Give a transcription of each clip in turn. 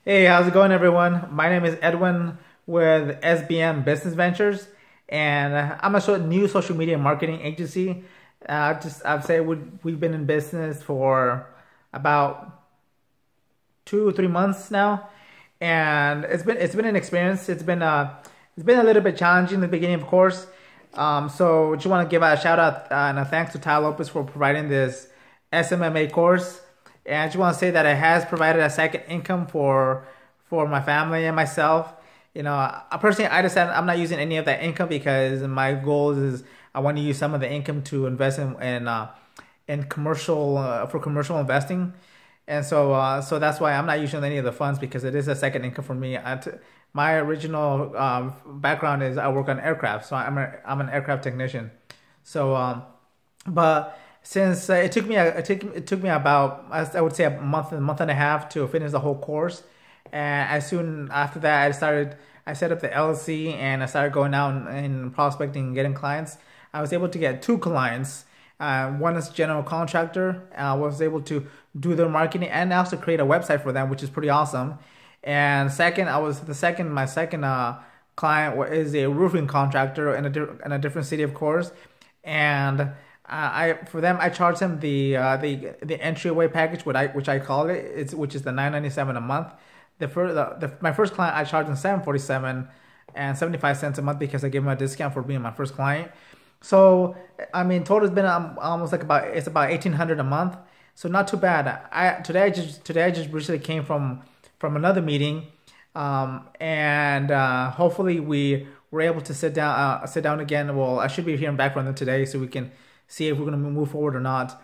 Hey, how's it going, everyone? My name is Edwin with SBM Business Ventures, and I'm a new social media marketing agency. I'd say we've been in business for about 2 or 3 months now, and it's been an experience. It's been a little bit challenging in the beginning, of course. So just want to give a shout out and a thanks to Lopez for providing this SMMA course. And I just want to say that it has provided a second income for my family and myself. I decided I'm not using any of that income because my goal is I want to use some of the income to invest in commercial for commercial investing, and so that's why I'm not using any of the funds because it is a second income for me. My original background is I work on aircraft, so I'm an aircraft technician. So, but since it took me about I would say a month and a half to finish the whole course, and as soon after that I set up the LLC and I started going out and prospecting and getting clients. I was able to get two clients. One is general contractor. I was able to do their marketing and also create a website for them, which is pretty awesome. And second, my second client is a roofing contractor in a different city, of course. And I charge them the entryway package, which I call which is the $9.97 a month. My first client I charged them $7.47 and 75 cents a month because I gave them a discount for being my first client. So I mean, total has been almost like about 1,800 a month. So not too bad. Today I just recently came from another meeting, and hopefully we were able to sit down again. Well, I should be hearing back from them today so we can see if we're going to move forward or not.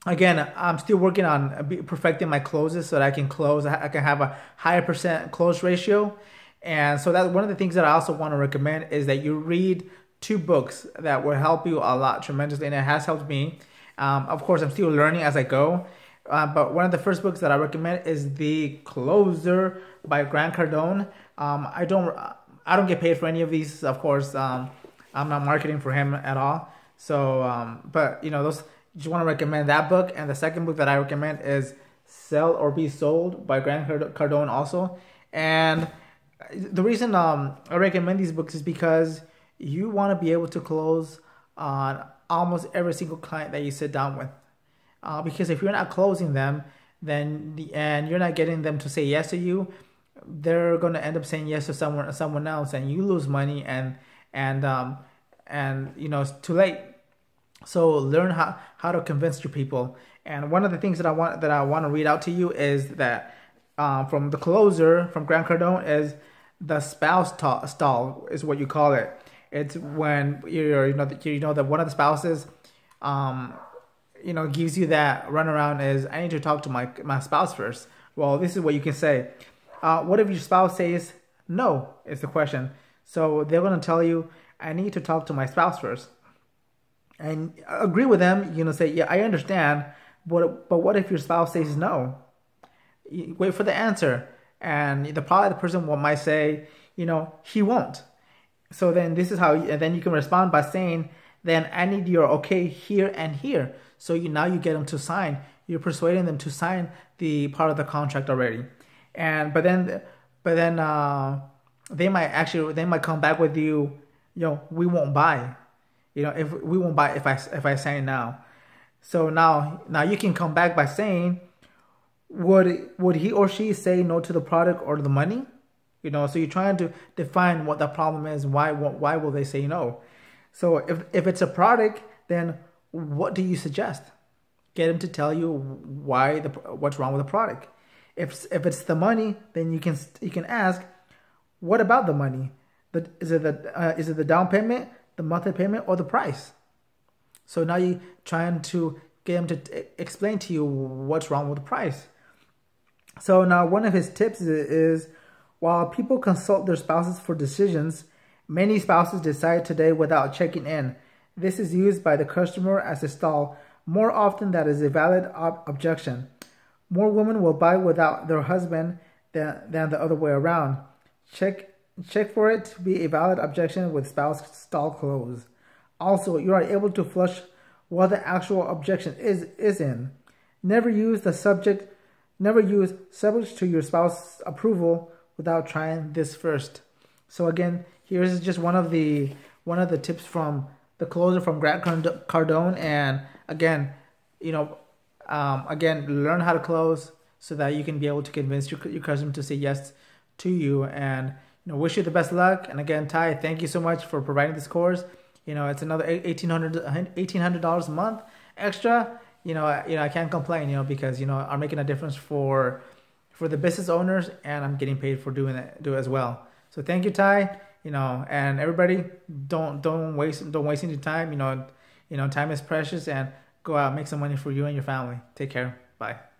Again, I'm still working on perfecting my closes so that I can close. I can have a higher percent close ratio. And so that one of the things that I also want to recommend is that you read two books that will help you a lot tremendously, and it has helped me. Of course, I'm still learning as I go. But one of the first books that I recommend is The Closer by Grant Cardone. I don't get paid for any of these, of course. I'm not marketing for him at all. So, but those. Just want to recommend that book. And the second book that I recommend is Sell or Be Sold by Grant Cardone also. And the reason I recommend these books is because you want to be able to close on almost every single client that you sit down with. Because if you're not closing them, and you're not getting them to say yes to you, they're going to end up saying yes to someone else, and you lose money, and it's too late. So learn how to convince your people. And one of the things that I want to read out to you is that from The Closer from Grant Cardone is the spouse stall is what you call it. It's when that one of the spouses gives you that runaround is I need to talk to my spouse first. Well, this is what you can say. What if your spouse says no? Is the question. So they're going to tell you I need to talk to my spouse first. And agree with them, say, yeah, I understand, but what if your spouse says no? You wait for the answer, and probably the person might say, he won't. So then this is how, and then you can respond by saying, then I need your okay here and here. So now you get them to sign. You're persuading them to sign the part of the contract already, but then they might come back with you, we won't buy. If we won't buy if I sign now. So now you can come back by saying, would he or she say no to the product or the money? So you're trying to define what the problem is. Why will they say no? So if it's a product, then what do you suggest? Get them to tell you what's wrong with the product. If it's the money, then you can ask, what about the money? Is it the down payment, the monthly payment, or the price? So now you're trying to get him to explain to you what's wrong with the price. So now one of his tips is while people consult their spouses for decisions, many spouses decide today without checking in. This is used by the customer as a stall. More often, that is a valid objection. More women will buy without their husband than the other way around. Check for it to be a valid objection with spouse stall close. Also, you are able to flush what the actual objection is in. Never use the subject never use subject to your spouse's approval without trying this first. So again, here's just one of the tips from the closer from Grant Cardone. And again, again, learn how to close so that you can be able to convince your customer to say yes to you. And wish you the best luck. And again, Ty, thank you so much for providing this course. It's another $1,800 a month extra. I can't complain. Because I'm making a difference for the business owners, and I'm getting paid for do it as well. So thank you, Ty. And everybody, don't waste any time. Time is precious, and go out, make some money for you and your family. Take care. Bye.